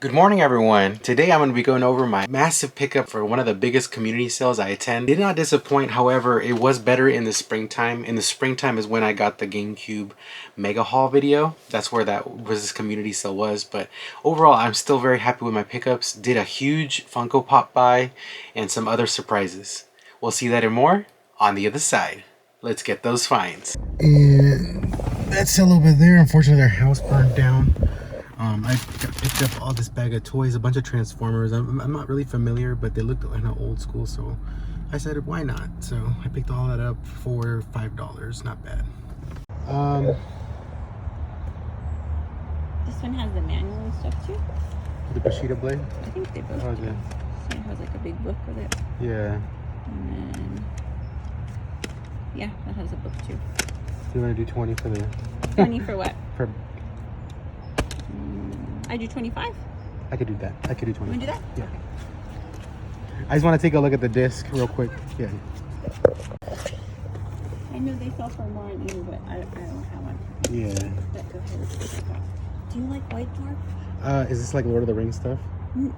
Good morning, everyone. Today I'm going to be going over my massive pickup for one of the biggest community sales I attend. Did not disappoint, however, it was better in the springtime. In the springtime is when I got the GameCube Mega Haul video. That's where this community sale was. But overall, I'm still very happy with my pickups. Did a huge Funko Pop buy and some other surprises. We'll see that and more on the other side. Let's get those finds. And that sale over there, unfortunately, their house burned down. I picked up all this bag of toys, a bunch of Transformers. I'm not really familiar, but they looked kind of old school, so I said, why not? So I picked all that up for $5. Not bad. This one has the manual and stuff too. The Bushido blade? I think they both do. So it has like a big book with it. Yeah. And then, yeah, that has a book too. Do you want to do 20 for the... 20 for what? For... I do 25? I could do that. I could do 20. You want to do that? Yeah. Okay. I just want to take a look at the disc real quick. Yeah. I know they sell for more on eBay, but I don't know how much. Yeah. But go ahead. Do you like White Dwarf? Is this like Lord of the Rings stuff?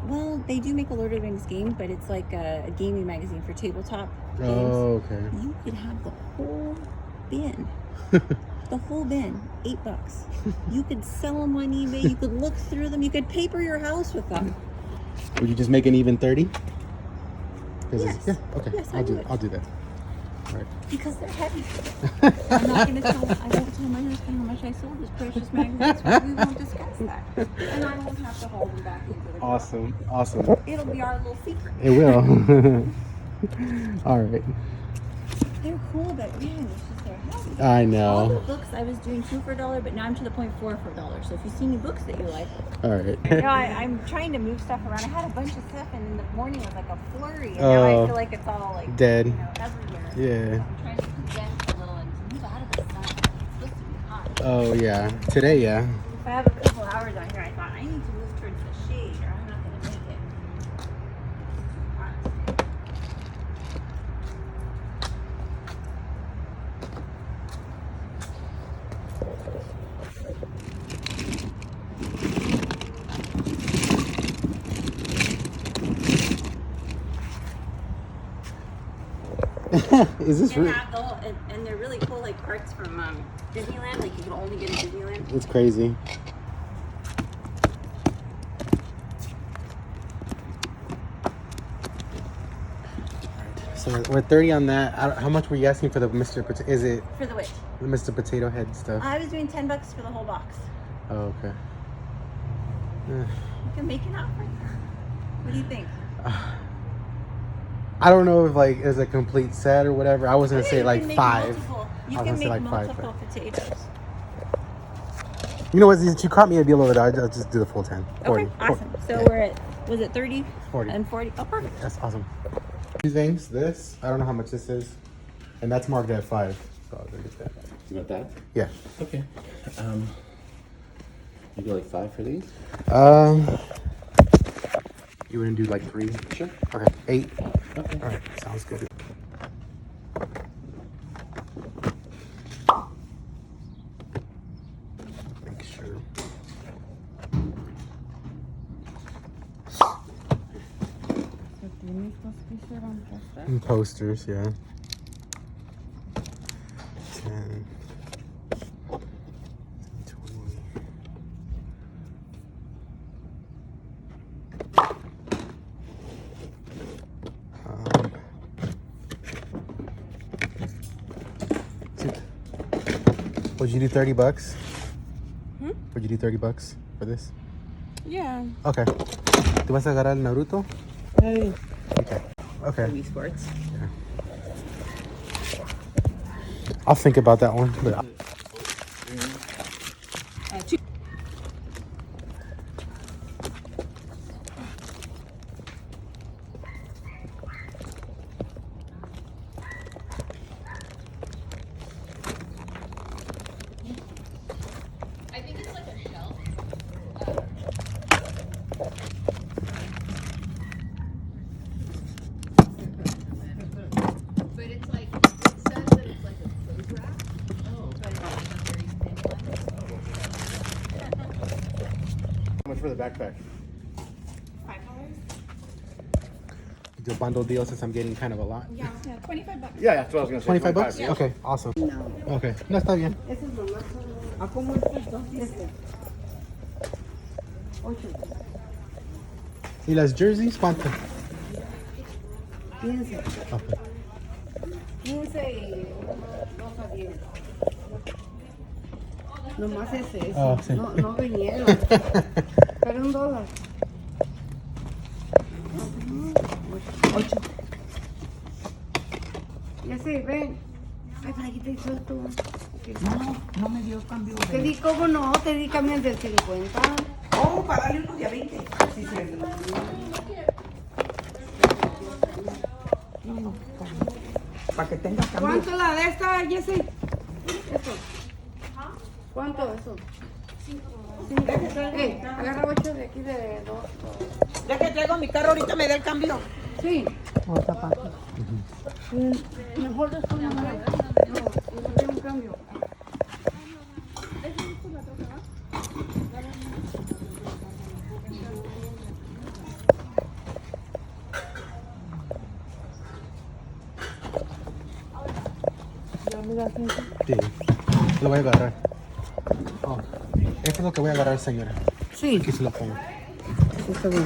Well, they do make a Lord of the Rings game, but it's like a gaming magazine for tabletop games. Oh, okay. You could have the whole bin. The whole bin, $8. You could sell them on eBay. You could look through them. You could paper your house with them. Would you just make an even 30? Yes. Yeah. Okay. Yes, I'll do that. All right. Because they're heavy. I'm not going to tell. I won't tell my husband how much I sold this precious magazine. So we won't discuss that. And I won't have to haul them back into the car. Awesome. It'll be our little secret. It will. All right. They're cool, but man, it's just they're heavy. I know. All the books I was doing 2 for $1, but now I'm to the point 4 for $1. So if you see any books that you like, all right. you know, I'm trying to move stuff around. I had a bunch of stuff, and in the morning was like a flurry, and now I feel like it's all like dead. You know, everywhere. Yeah. So I'm trying to condense a little and move out of the sun. It's supposed to be hot. Oh yeah. Today, yeah. If I have a couple hours out here, I thought I need to move towards the shade, or I'm not going to make it. Is this real? And they're really cool, like parts from Disneyland. Like you can only get in Disneyland. It's crazy. So we're 30 on that. How much were you asking for the Mr. Potato? Is it For the which? the Mr. Potato Head stuff? I was doing $10 for the whole box. Oh, okay. You can make an offer. What do you think? I don't know if like it's a complete set or whatever. I was gonna say like 5. You can make multiple potatoes. You know what? Since you caught me a deal over there, I'll just do the full 10. 40. Okay, awesome. So we're at, was it 30? 40. And 40. Oh, perfect. That's awesome. Two things. This, I don't know how much this is, and that's marked at 5. So I'll go get that. You want that? Yeah. Okay. You go like 5 for these? You wouldn't do like 3? Sure. Okay. 8. Okay. All right. Sounds good. Make sure. And posters, yeah. 10, 20. Would you do $30? Would you do $30 for this? Yeah. Okay. ¿Tú vas a agarrar el Naruto? Hey. Okay. Okay. Wii Sports. Yeah. I'll think about that one. But Two. I think it's like a shelf. But it's like, it says that it's like a food wrap. Oh, but the bundle deal since I'm getting kind of a lot. Yeah, 25 bucks. Yeah, that's what I was gonna say. 25 bucks? yeah. Okay, awesome. No. Okay, no, está bien. Ese es lo más. ¿A cómo estás? Este. 8. ¿Y las jerseys cuánto? 15. Okay. 15 y 2 a 10. Nomás es eso. Oh, sí. No vinieron. Pero $1. 8. Ya sé, ven. Ay, para aquí te suelto. No me dio cambio. Te di, ¿cómo no? Te di cambios del 50. Oh, para darle uno de a 20. Sí, sí. No, para que tenga cambio. ¿Cuánto la de esta, Jessy? Eso. ¿Cuánto eso? 5. Agarra 8 de aquí de 2. Ya que traigo mi carro, ahorita me da el cambio. Sí. O zapatos. Mejor después no me da. No, no tengo un cambio. Sí, lo voy a agarrar. Oh, esto es lo que voy a agarrar, señora. Sí. Aquí se lo pongo. Está bien.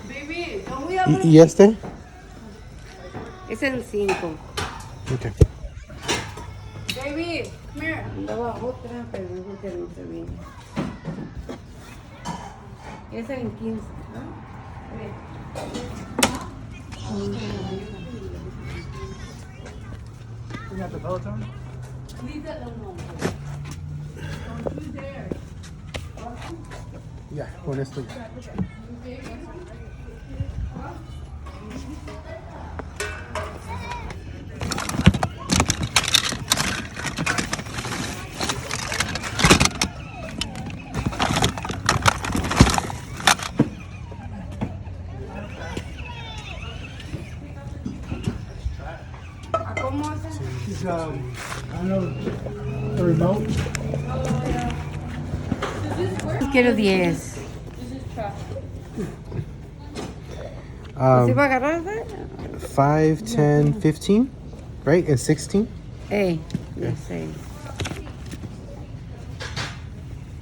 Baby, no voy a abrir. ¿Y este? Es el 5. Okay. Baby, mira. Andaba otra, pero dijo que no se viene. Es el 15. You got the Peloton? Ya, con esto ya. ¿A cómo hacen? She's, I don't know, the remote. Quiero 10. ¿Se va a agarrar? 5, 10, 15, right? And 16? Ya sé.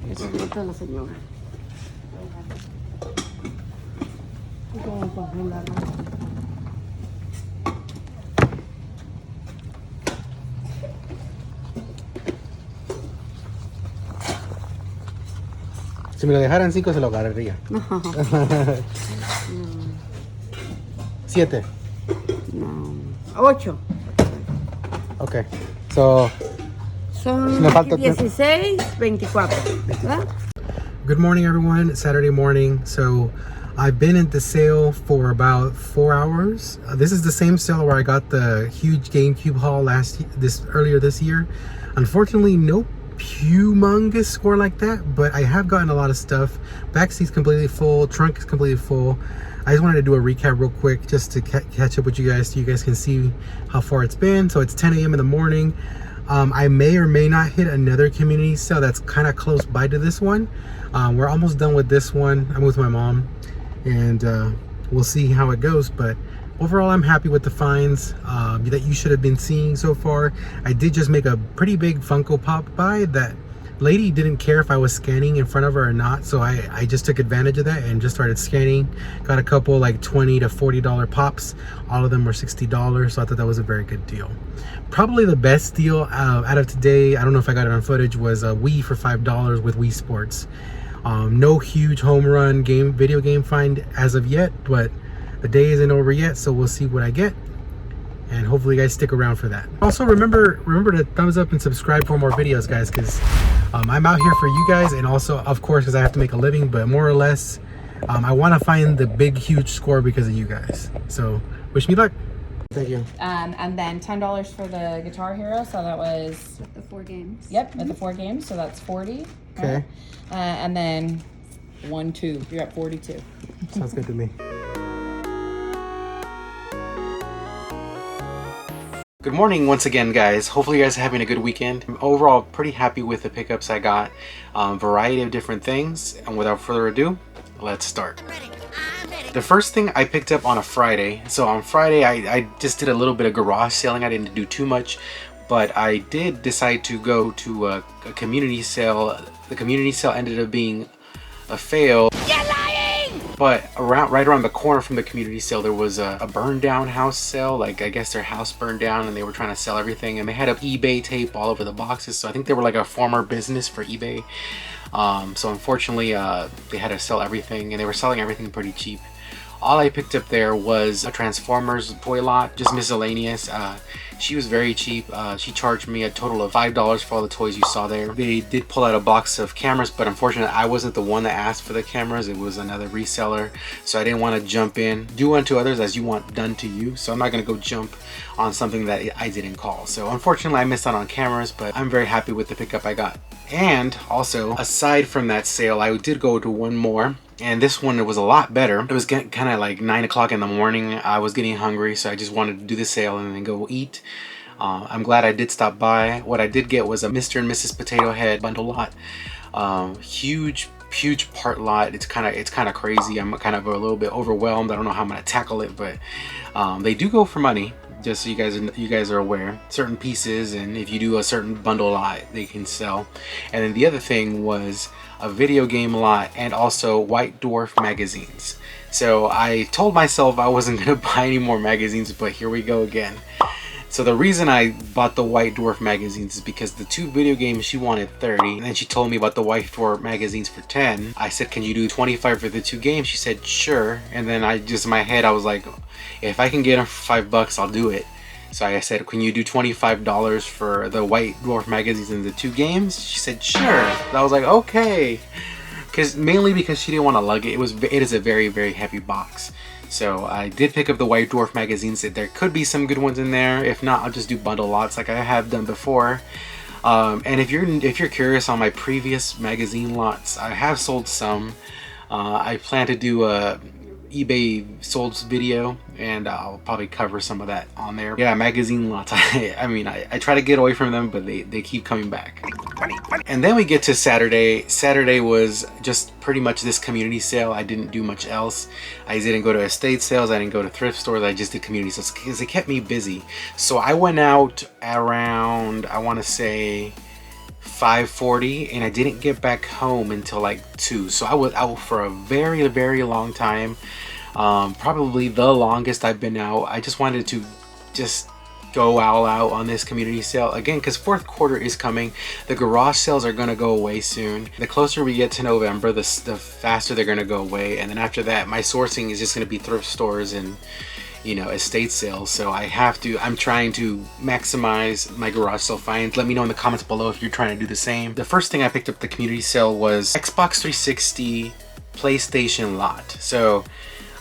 Eso es lo que la señora. ¿Cómo congelarlo? Si me lo dejaran 5 se lo agarraría. 7. No. 8. Okay. So, Son me falta 16, 24. ¿Verdad? good morning everyone. It's Saturday morning. So, I've been at the sale for about 4 hours. This is the same sale where I got the huge GameCube haul earlier this year. Unfortunately, no humongous score like that, but I have gotten a lot of stuff. Back seat's completely full, trunk is completely full. I just wanted to do a recap real quick just to catch up with you guys so you guys can see how far it's been. So it's 10 a.m. in the morning. I may or may not hit another community sale that's kind of close by to this one. We're almost done with this one. I'm with my mom, and we'll see how it goes, but overall I'm happy with the finds that you should have been seeing so far. I did just make a pretty big Funko Pop buy. That lady didn't care if I was scanning in front of her or not, so I just took advantage of that and just started scanning. Got a couple like $20 to $40 pops. All of them were $60, so I thought that was a very good deal. Probably the best deal out of today, I don't know if I got it on footage, was a Wii for $5 with Wii Sports. No huge home run video game find as of yet, but the day isn't over yet, so we'll see what I get, and hopefully you guys stick around for that. Also, remember to thumbs up and subscribe for more videos, guys, because I'm out here for you guys, and also of course because I have to make a living, but more or less I want to find the big, huge score because of you guys. So wish me luck. Thank you. And then $10 for the Guitar Hero, so that was... With the 4 games. Yep, with the 4 games, so that's 40. Okay. Right? And then 1, 2, you're at 42. Sounds good to me. Good morning once again, guys. Hopefully you guys are having a good weekend. I'm overall pretty happy with the pickups I got. Variety of different things. And without further ado, let's start. The first thing I picked up on a Friday. So on Friday, I just did a little bit of garage selling. I didn't do too much, but I did decide to go to a community sale. The community sale ended up being a fail. You're lying! But right around the corner from the community sale, there was a burned down house sale. Like, I guess their house burned down and they were trying to sell everything, and they had eBay tape all over the boxes. So I think they were like a former business for eBay. So unfortunately, they had to sell everything, and they were selling everything pretty cheap. All I picked up there was a Transformers toy lot, just miscellaneous. She was very cheap. She charged me a total of $5 for all the toys you saw there. They did pull out a box of cameras, but unfortunately I wasn't the one that asked for the cameras. It was another reseller, so I didn't want to jump in. Do unto others as you want done to you. So I'm not going to go jump on something that I didn't call. So unfortunately I missed out on cameras, but I'm very happy with the pickup I got. And also, aside from that sale, I did go to one more. And this one, it was a lot better. It was kind of like 9 o'clock in the morning. I was getting hungry, so I just wanted to do the sale and then go eat. I'm glad I did stop by. What I did get was a Mr. and Mrs. Potato Head bundle lot. Huge part lot. It's kind of crazy. I'm kind of a little bit overwhelmed. I don't know how I'm gonna tackle it, but they do go for money. Just so you guys are aware, certain pieces, and if you do a certain bundle lot, they can sell. And then the other thing was a video game lot and also White Dwarf magazines. So I told myself I wasn't gonna buy any more magazines, but here we go again. So the reason I bought the White Dwarf magazines is because the 2 video games she wanted 30, and then she told me about the White Dwarf magazines for 10. I said, can you do 25 for the 2 games? She said, sure. And then in my head I was like, if I can get them for $5, I'll do it. So I said, can you do $25 for the White Dwarf magazines and the 2 games? She said, sure. And I was like, okay. Mainly because she didn't want to lug it. It is a very, very heavy box. So I did pick up the White Dwarf magazines. There could be some good ones in there. If not, I'll just do bundle lots like I have done before. And if you're curious on my previous magazine lots, I have sold some. I plan to do a eBay solds video, and I'll probably cover some of that on there. Yeah, magazine lots. I try to get away from them, but they keep coming back. And then we get to Saturday. Saturday was just pretty much this community sale. I didn't do much else. I didn't go to estate sales. I didn't go to thrift stores. I just did community sales because it kept me busy. So I went out around, I want to say 5:40, and I didn't get back home until like 2. So I was out for a very, very long time. Probably the longest I've been out. I just wanted to go all out on this community sale again, because 4th quarter is coming. The garage sales are going to go away soon. The closer we get to November, the faster they're going to go away. And then after that, my sourcing is just going to be thrift stores and estate sales. So I'm trying to maximize my garage sale finds. Let me know in the comments below if you're trying to do the same. The first thing I picked up at the community sale was Xbox 360 PlayStation lot. So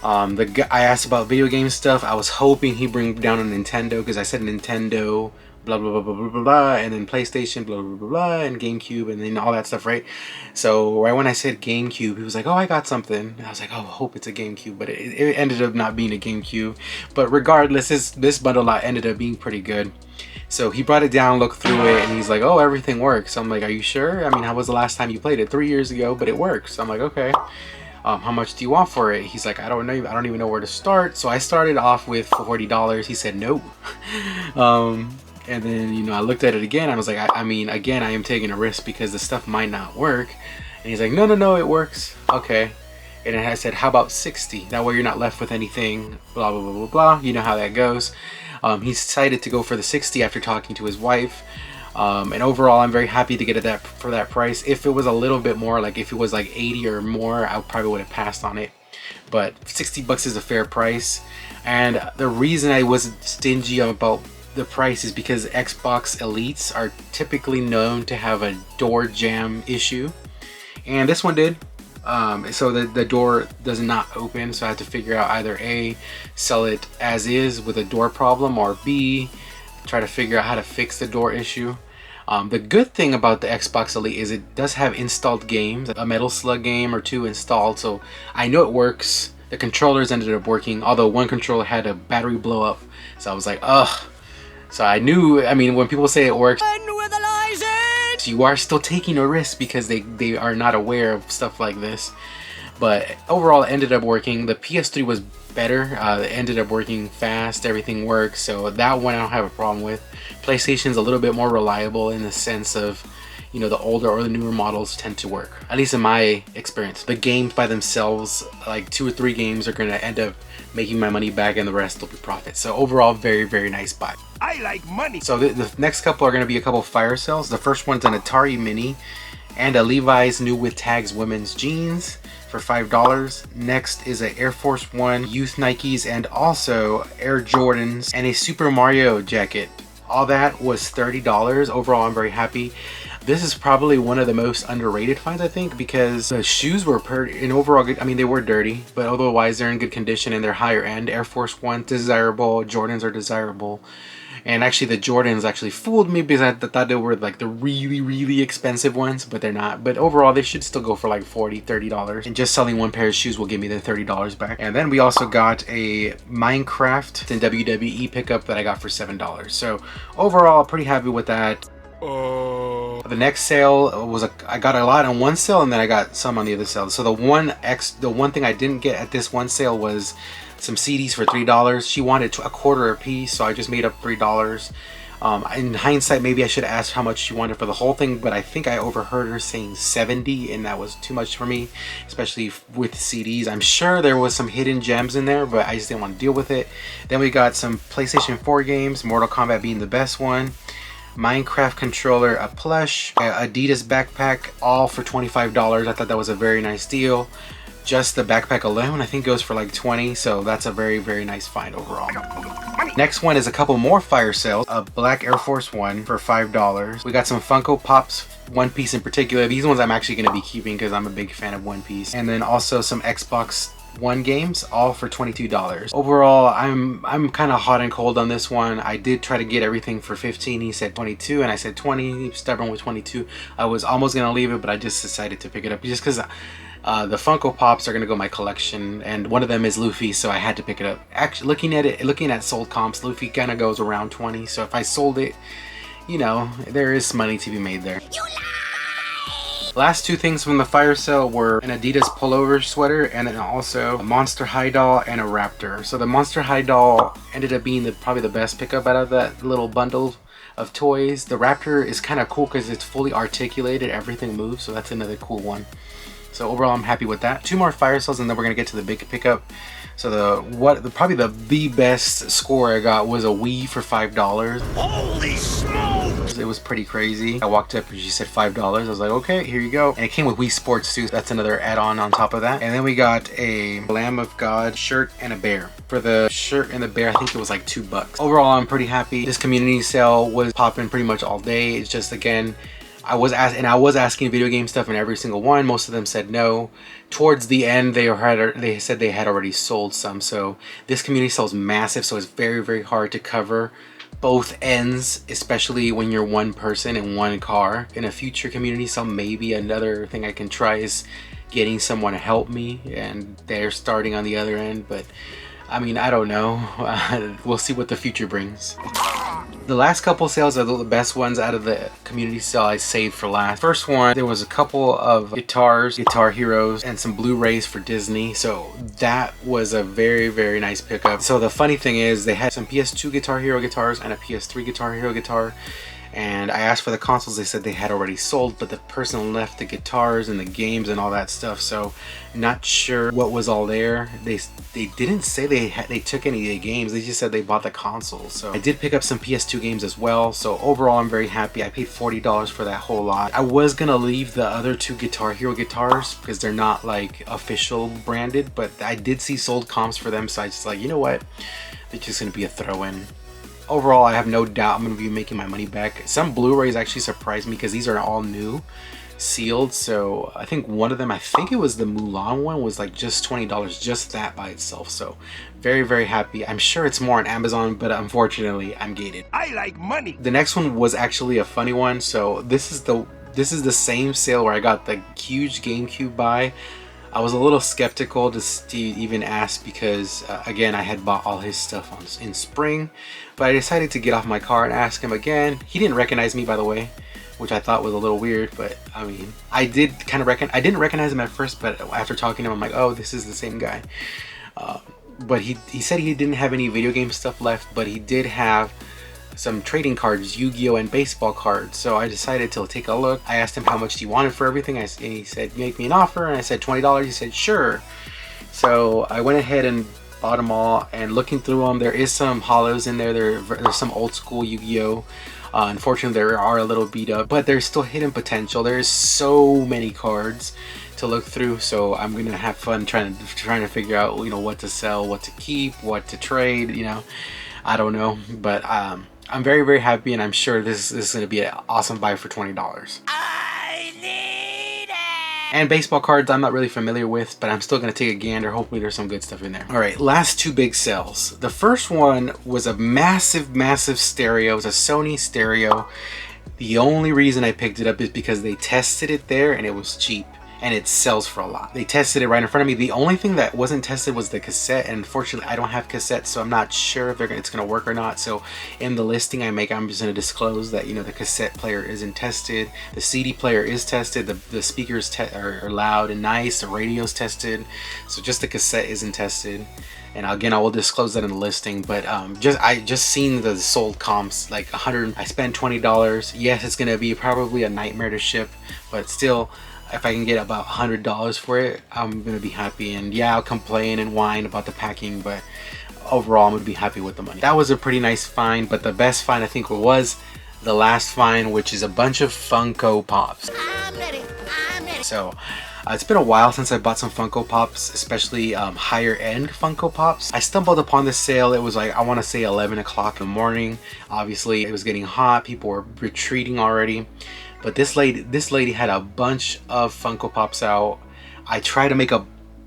I asked about video game stuff. I was hoping he'd bring down a Nintendo, because I said Nintendo blah blah blah blah blah blah blah, and then PlayStation blah blah blah blah, and GameCube, and then all that stuff, right? So right when I said GameCube, he was like, oh, I got something. And I was like, oh, I hope it's a GameCube, but it ended up not being a GameCube. But regardless, this bundle lot ended up being pretty good. So he brought it down, looked through it, and he's like, oh, everything works. I'm like, are you sure? I mean, how was the last time you played it? 3 years ago, but it works. I'm like, okay. How much do you want for it? He's like, I don't know. I don't even know where to start. So I started off with $40. He said no. And then, I looked at it again. I was like, again, I am taking a risk because the stuff might not work. And he's like, no, it works. Okay. And then I said, how about 60? That way you're not left with anything, blah, blah, blah, blah, blah. You know how that goes. He decided to go for the 60 after talking to his wife. And overall, I'm very happy to get it for that price. If it was a little bit more, like if it was like 80 or more, I probably would have passed on it. But 60 bucks is a fair price. And the reason I wasn't stingy about the price is because Xbox Elites are typically known to have a door jam issue. And this one did. So the door does not open, so I had to figure out either A, sell it as is with a door problem, or B, try to figure out how to fix the door issue. The good thing about the Xbox Elite is it does have installed games, a Metal Slug game or two installed, so I know it works. The controllers ended up working, although one controller had a battery blow up, so I was like, ugh. So I knew, I mean, when people say it works, you are still taking a risk because they are not aware of stuff like this. But overall, it ended up working. The PS3 was better. It ended up working fast. Everything works. So that one I don't have a problem with. PlayStation's a little bit more reliable in the sense of, you know, the older or the newer models tend to work. At least in my experience. The games by themselves, like 2 or 3 games, are going to end up making my money back and the rest will be profit. So overall, very, very nice buy. I like money. So the next couple are going to be a couple of fire sales. The first one's an Atari Mini and a Levi's New With Tags women's jeans for $5. Next is a Air Force One youth Nikes and also Air Jordans and a Super Mario jacket. All that was $30. Overall, I'm very happy. This is probably one of the most underrated finds, I think, because the shoes were in overall good. I mean, they were dirty, but otherwise they're in good condition and they're higher end. Air Force One desirable, Jordans are desirable. And actually the Jordans actually fooled me because I thought they were like the really expensive ones, but they're not. But overall, they should still go for like $40, $30. And just selling one pair of shoes will give me the $30 back. And then we also got a Minecraft and WWE pickup that I got for $7. So overall, pretty happy with that. The next sale was I got a lot on one sale and then I got some on the other sale. So the one thing I didn't get at this one sale was some CDs for $3. She wanted a quarter a piece, so I just made up $3. In hindsight, maybe I should have asked how much she wanted for the whole thing, but I think I overheard her saying $70, and that was too much for me, especially with CDs. I'm sure there was some hidden gems in there, but I just didn't want to deal with it. Then we got some PlayStation 4 games, Mortal Kombat being the best one. Minecraft controller, a plush, Adidas backpack, all for $25. I thought that was a very nice deal. Just the backpack alone I think goes for like $20, so that's a very nice find overall. Next one is a couple more fire sales. A black Air Force One for $5. We got some Funko Pops, One Piece in particular. These ones I'm actually going to be keeping because I'm a big fan of One Piece. And then also some Xbox One games, all for $22. Overall, I'm kind of hot and cold on this one. I did try to get everything for 15. He said 22 and I said 20. He was stubborn with 22. I was almost gonna leave it, but I just decided to pick it up just because the Funko Pops are gonna go in my collection, and one of them is Luffy, so I had to pick it up. Actually, looking at sold comps, Luffy kind of goes around 20. So if I sold it, you know, there is money to be made there. Last two things from the fire sale were an Adidas pullover sweater and then also a Monster High doll and a Raptor. So the Monster High doll ended up being probably the best pickup out of that little bundle of toys. The Raptor is kind of cool because it's fully articulated, everything moves, so that's another cool one. So overall, I'm happy with that. Two more fire sales and then we're gonna get to the big pickup. So probably the best score I got was a Wii for $5. Holy smokes! It was pretty crazy. I walked up and she said $5. I was like, okay, here you go. And it came with Wii Sports too. That's another add-on on top of that. And then we got a Lamb of God shirt and a bear. For the shirt and the bear, I think it was like $2. Overall, I'm pretty happy. This community sale was popping pretty much all day. It's just, again, I was asking video game stuff in every single one. Most of them said no. Towards the end, they said they had already sold some. So this community sale is massive, so it's very hard to cover both ends, especially when you're one person in one car. In a future community sale, maybe another thing I can try is getting someone to help me, and they're starting on the other end. But I mean, I don't know. We'll see what the future brings. The last couple sales are the best ones out of the community sale I saved for last. First one, there was a couple of guitars, Guitar Heroes, and some Blu-rays for Disney. So that was a very nice pickup. So the funny thing is they had some PS2 Guitar Hero guitars and a PS3 Guitar Hero guitar. And I asked for the consoles, they said they had already sold, but the person left the guitars and the games and all that stuff, so not sure what was all there. They didn't say they took any of the games, they just said they bought the consoles. So I did pick up some PS2 games as well, so overall I'm very happy. I paid $40 for that whole lot. I was gonna leave the other two Guitar Hero guitars because they're not like official branded, but I did see sold comps for them, so I just like, you know what, they're just gonna be a throw-in. Overall, I have no doubt I'm going to be making my money back. Some Blu-rays actually surprised me because these are all new. sealed. So I think one of them, I think it was the Mulan one, was like just $20, just that by itself. So very, very happy. I'm sure it's more on Amazon, but unfortunately I'm gated. I like money. The next one was actually a funny one. So this is the same sale where I got the huge GameCube buy. I was a little skeptical to even ask because again, I had bought all his stuff in spring, but I decided to get off my car and ask him again. He didn't recognize me, by the way, which I thought was a little weird, but I mean, I didn't recognize him at first, but after talking to him, I'm like, oh, this is the same guy. But he said he didn't have any video game stuff left, but he did have some trading cards, Yu-Gi-Oh and baseball cards. So I decided to take a look. I asked him how much he wanted for everything. And he said, make me an offer. And I said $20. He said, sure. So I went ahead and bought them all. And looking through them, there is some hollows in there. There's some old school Yu-Gi-Oh. Unfortunately, they are a little beat up, but there's still hidden potential. There's so many cards to look through, so I'm gonna have fun trying to figure out, you know, what to sell, what to keep, what to trade. You know, I don't know, but I'm very, very happy, and I'm sure this is going to be an awesome buy for $20. I need it. And baseball cards I'm not really familiar with, but I'm still going to take a gander. Hopefully there's some good stuff in there. All right, last two big sales. The first one was a massive, massive stereo. It was a Sony stereo. The only reason I picked it up is because they tested it there and it was cheap. And it sells for a lot. They tested it right in front of me. The only thing that wasn't tested was the cassette, and unfortunately I don't have cassettes, so I'm not sure if it's going to work or not. So in the listing I make, I'm just going to disclose that, you know, the cassette player isn't tested, the CD player is tested, the speakers are loud and nice, the radio's tested, so just the cassette isn't tested. And again, I will disclose that in the listing, but I just seen the sold comps, like I spent $20. Yes, it's going to be probably a nightmare to ship, but still, if I can get about $100 for it, I'm gonna be happy. And yeah, I'll complain and whine about the packing, but overall I'm gonna be happy with the money. That was a pretty nice find, but the best find I think was the last find, which is a bunch of Funko Pops. I'm ready. So it's been a while since I bought some Funko Pops, especially higher end Funko Pops. I stumbled upon this sale. It was like, I want to say 11 o'clock in the morning. Obviously it was getting hot, people were retreating already. But this lady had a bunch of Funko Pops out. I tried to make a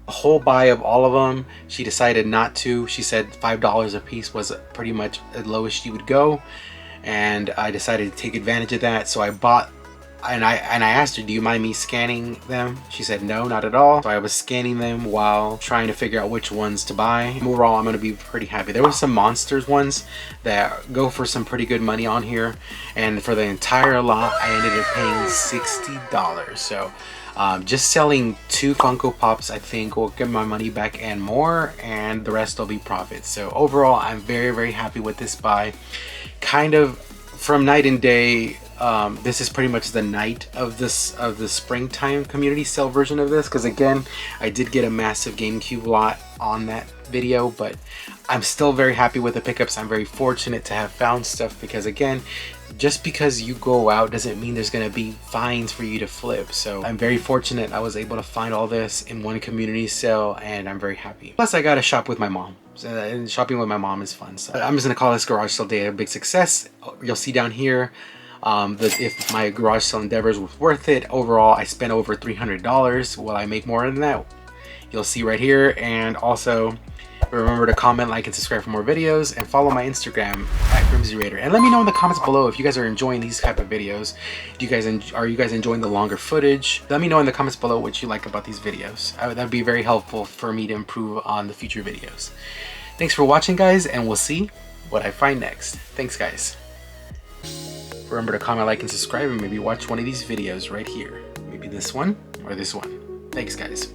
whole buy of all of them. She decided not to. She said $5 a piece was pretty much the lowest she would go, and I decided to take advantage of that. So I bought, and I asked her, do you mind me scanning them? She said no, not at all. So I was scanning them while trying to figure out which ones to buy. Overall, I'm going to be pretty happy. There were some Monsters ones that go for some pretty good money on here, and for the entire lot I ended up paying $60. So just selling 2 Funko Pops I think will get my money back and more, and the rest will be profit. So overall, I'm very, very happy with this buy. Kind of from night and day. This is pretty much the night of the springtime community sale version of this, because again, I did get a massive GameCube lot on that video, but I'm still very happy with the pickups. I'm very fortunate to have found stuff, because again, just because you go out doesn't mean there's going to be finds for you to flip. So I'm very fortunate I was able to find all this in one community sale, and I'm very happy. Plus I got to shop with my mom. And shopping with my mom is fun. So I'm just going to call this garage sale day a big success. You'll see down here if my garage sale endeavors was worth it. Overall, I spent over $300. Will I make more than that? You'll see right here. And also remember to comment, like, and subscribe for more videos, and follow my Instagram at GrimzyRaider. And let me know in the comments below if you guys are enjoying these type of videos. Are you guys enjoying the longer footage? Let me know in the comments below what you like about these videos. That'd be very helpful for me to improve on the future videos. Thanks for watching, guys, and we'll see what I find next. Thanks, guys. Remember to comment, like, and subscribe, and maybe watch one of these videos right here. Maybe this one or this one. Thanks, guys.